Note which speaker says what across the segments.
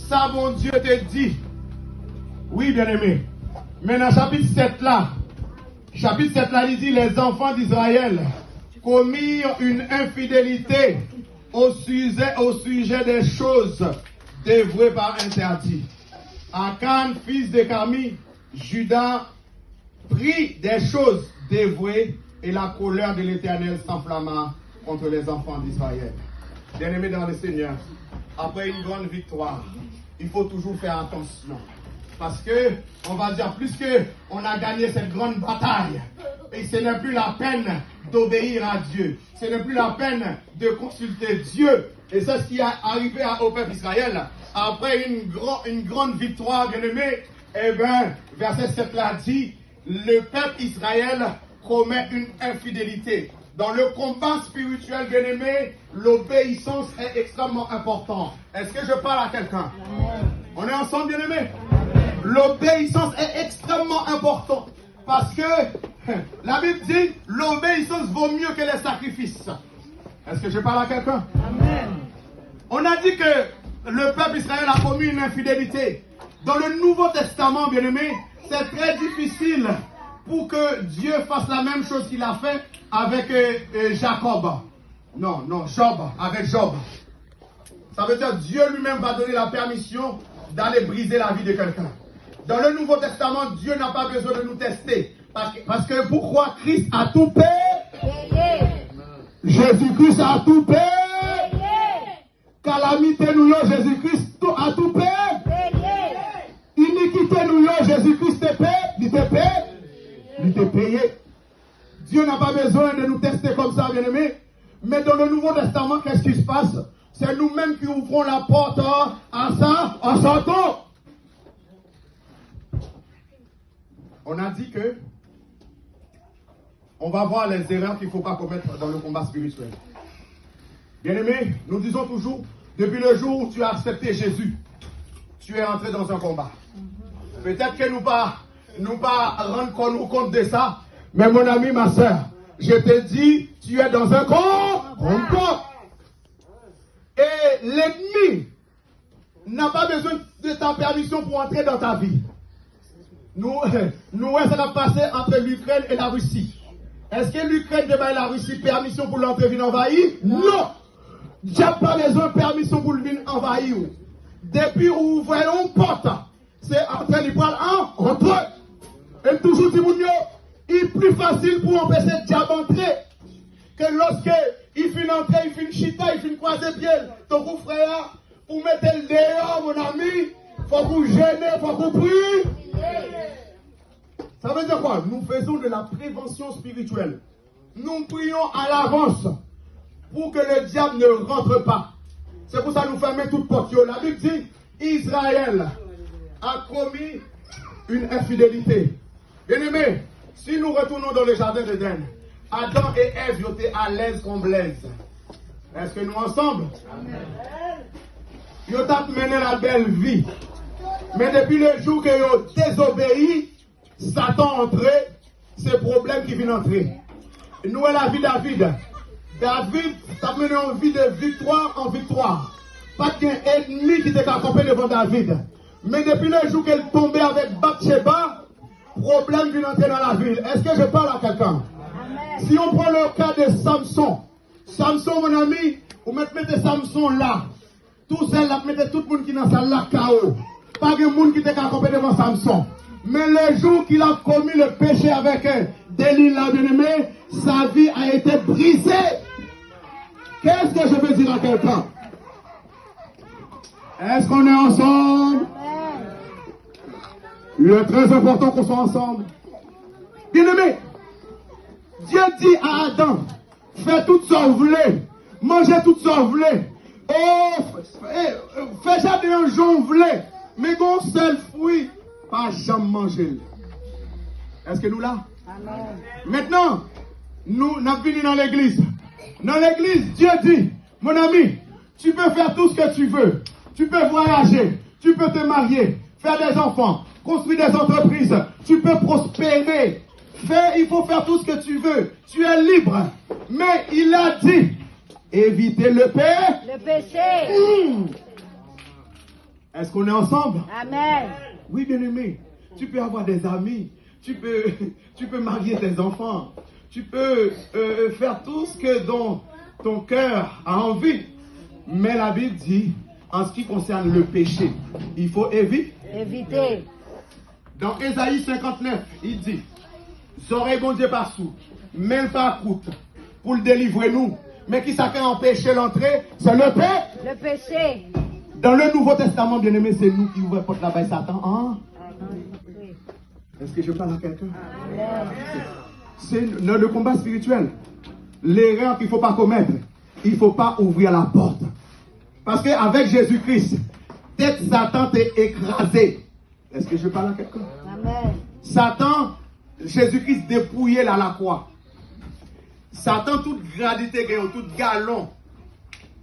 Speaker 1: ça, mon Dieu, te dit. Oui, bien-aimé. Mais dans le chapitre 7 là, il dit, les enfants d'Israël commirent une infidélité au sujet des choses dévouées par interdit. Akan, fils de Carmi, Judas prit des choses dévouées et la colère de l'Éternel s'enflamma contre les enfants d'Israël. Bien-aimés dans le Seigneur, après une grande victoire, il faut toujours faire attention. Parce que, on va dire, plus qu'on a gagné cette grande bataille, et ce n'est plus la peine d'obéir à Dieu. Ce n'est plus la peine de consulter Dieu. Et c'est ce qui est arrivé au peuple Israël. Après une grande victoire, bien-aimé, eh bien, verset 7 là dit, le peuple Israël commet une infidélité. Dans le combat spirituel, bien-aimé, l'obéissance est extrêmement importante. Est-ce que je parle à quelqu'un? On est ensemble, bien-aimé? L'obéissance est extrêmement importante. Parce que la Bible dit, l'obéissance vaut mieux que les sacrifices. Est-ce que je parle à quelqu'un? Amen. On a dit que le peuple Israël a commis une infidélité. Dans le Nouveau Testament, bien-aimé, c'est très difficile pour que Dieu fasse la même chose qu'il a fait avec Jacob. Non, Job, avec Job. Ça veut dire que Dieu lui-même va donner la permission d'aller briser la vie de quelqu'un. Dans le Nouveau Testament, Dieu n'a pas besoin de nous tester. Parce que pourquoi Christ a tout payé? Jésus-Christ a tout payé. Calamité nous, Jésus-Christ a tout payé. Iniquité nous, Jésus-Christ te paye. Il te paye. Il te payé. Dieu n'a pas besoin de nous tester comme ça, bien-aimés. Mais dans le Nouveau Testament, qu'est-ce qui se passe? C'est nous-mêmes qui ouvrons la porte à ça en sortant. On a dit que on va voir les erreurs qu'il ne faut pas commettre dans le combat spirituel. Bien-aimé, nous disons toujours, depuis le jour où tu as accepté Jésus, tu es entré dans un combat. Peut-être que nous pas rendre compte de ça, mais mon ami, ma soeur, je te dis, tu es dans un combat. Et l'ennemi n'a pas besoin de ta permission pour entrer dans ta vie. Nous, ça va passer entre l'Ukraine et la Russie. Est-ce que l'Ukraine demande à la Russie permission pour l'entrer venir envahir? Non! Dieu n'a pas besoin de permission pour venir envahir. Depuis où vous voyez une porte, c'est entrer les poils entre. Et toujours dit, il est plus facile pour empêcher le diable d'entrer que lorsque il finit entrer, il finit chita, il finit croiser pied. Donc, vous frère, pour mettre le dehors, mon ami, il faut que vous gênez, il faut que vous priez. Ça veut dire quoi? Nous faisons de la prévention spirituelle. Nous prions à l'avance pour que le diable ne rentre pas. C'est pour ça que nous fermons toute porte. La Bible dit, Israël a commis une infidélité. Bien-aimés, si nous retournons dans le jardin d'Éden, Adam et Ève étaient à l'aise comme Blaise. Est-ce que nous ensemble? Ils ont mené la belle vie. Mais depuis le jour qu'ils ont désobéi, Satan entré, c'est le problème qui vient entrer. Nous, la vie David. David, ça mené une vie de victoire en victoire. Pas qu'un ennemi qui était campé devant David. Mais depuis le jour qu'elle tombait avec Bathsheba, problème vient entrer dans la ville. Est-ce que je parle à quelqu'un? Si on prend le cas de Samson, mon ami, vous mettez Samson là. Tout seul, là, mettez tout le monde qui est dans sa là, KO. Pas de monde qui était campé devant Samson. Mais le jour qu'il a commis le péché avec Delilah, bien-aimé, sa vie a été brisée. Qu'est-ce que je veux dire à quelqu'un? Est-ce qu'on est ensemble? Il est très important qu'on soit ensemble. Bien-aimé, Dieu dit à Adam, fais tout ce que vous voulez, mangez tout ce que vous voulez, fais jamais un jour vous voulez, mais qu'on seul fruit, pas jamais manger. Est-ce que nous là? Amen. Maintenant, nous venons dans l'église. Dans l'église, Dieu dit, mon ami, tu peux faire tout ce que tu veux. Tu peux voyager, tu peux te marier, faire des enfants, construire des entreprises, tu peux prospérer. Il faut faire tout ce que tu veux. Tu es libre. Mais il a dit, évitez le péché. Est-ce qu'on est ensemble?
Speaker 2: Amen.
Speaker 1: Oui, bien-aimé. Tu peux avoir des amis. Tu peux marier tes enfants. Tu peux faire tout ce que dont ton cœur a envie. Mais la Bible dit, en ce qui concerne le péché, il faut éviter. Dans Ésaïe 59, il dit, j'aurais bon Dieu par sous, même pas coûte, pour le délivrer nous. Mais qui s'est empêché l'entrée, c'est le
Speaker 2: péché.
Speaker 1: Dans le Nouveau Testament, bien-aimé, c'est nous qui ouvrons la porte là-bas, Satan. Hein? Est-ce que je parle à quelqu'un? C'est le combat spirituel. L'erreur qu'il ne faut pas commettre, il ne faut pas ouvrir la porte. Parce qu'avec Jésus-Christ, peut-être Satan t'est écrasé. Est-ce que je parle à quelqu'un?
Speaker 2: Amen.
Speaker 1: Satan, Jésus-Christ dépouillé là la croix. Satan, toute gradité, tout galon.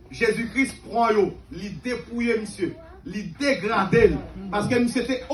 Speaker 1: Jésus-Christ prend yo, il dépouille monsieur, il dégradé. Parce que monsieur était